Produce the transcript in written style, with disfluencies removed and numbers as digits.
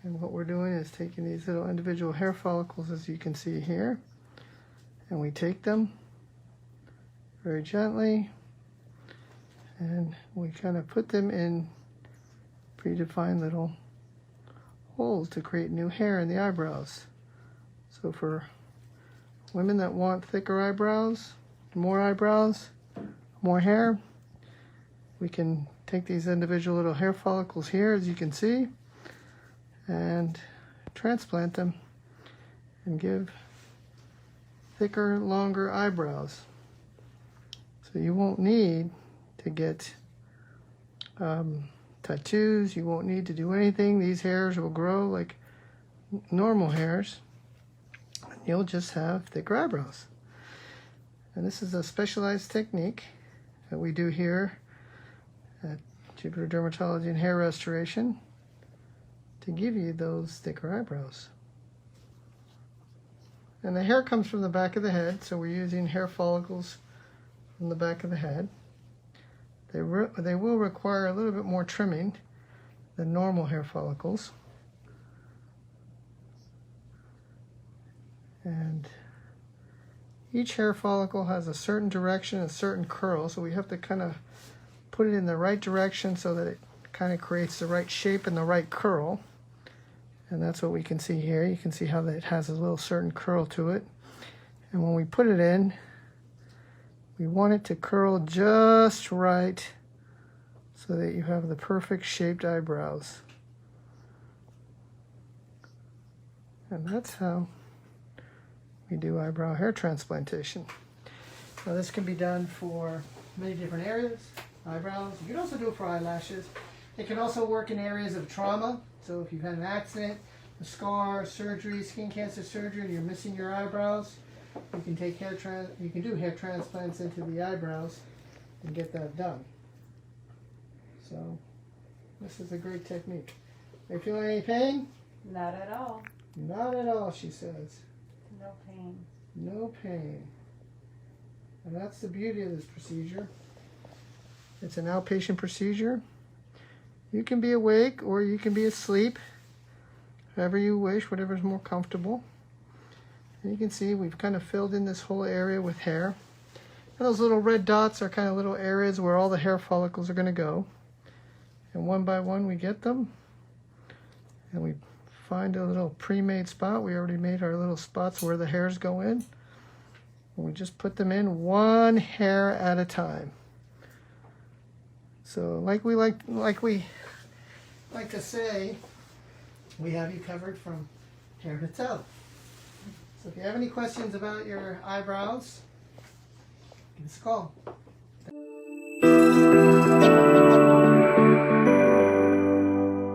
And what we're doing is taking these little individual hair follicles, as you can see here, and we take them very gently and we kind of put them in predefined little holes to create new hair in the eyebrows. So for women that want thicker eyebrows, more hair, we can take these individual little hair follicles here, as you can see, and transplant them and give thicker, longer eyebrows. So you won't need to get tattoos, you won't need to do anything. These hairs will grow like normal hairs. You'll just have thicker eyebrows. And this is a specialized technique that we do here at Jupiter Dermatology and Hair Restoration to give you those thicker eyebrows. And the hair comes from the back of the head, so we're using hair follicles from the back of the head. They will require a little bit more trimming than normal hair follicles. And each hair follicle has a certain direction, a certain curl, so we have to kind of put it in the right direction so that it kind of creates the right shape and the right curl. And that's what we can see here. You can see how it has a little certain curl to it. And when we put it in, we want it to curl just right so that you have the perfect shaped eyebrows. And that's how we do eyebrow hair transplantation. Now this can be done for many different areas. Eyebrows. You can also do it for eyelashes. It can also work in areas of trauma. So if you've had an accident, a scar, surgery, skin cancer surgery, and you're missing your eyebrows, you can take you can do hair transplants into the eyebrows and get that done. So this is a great technique. Are you feeling any pain? Not at all. Not at all, she says. No pain. No pain. And that's the beauty of this procedure. It's an outpatient procedure. You can be awake or you can be asleep, however you wish, whatever's more comfortable. And you can see we've kind of filled in this whole area with hair. And those little red dots are kind of little areas where all the hair follicles are going to go. And one by one we get them. And we find a little pre-made spot. We already made our little spots where the hairs go in. And we just put them in one hair at a time. So like we like to say, we have you covered from hair to toe. So if you have any questions about your eyebrows, give us a call.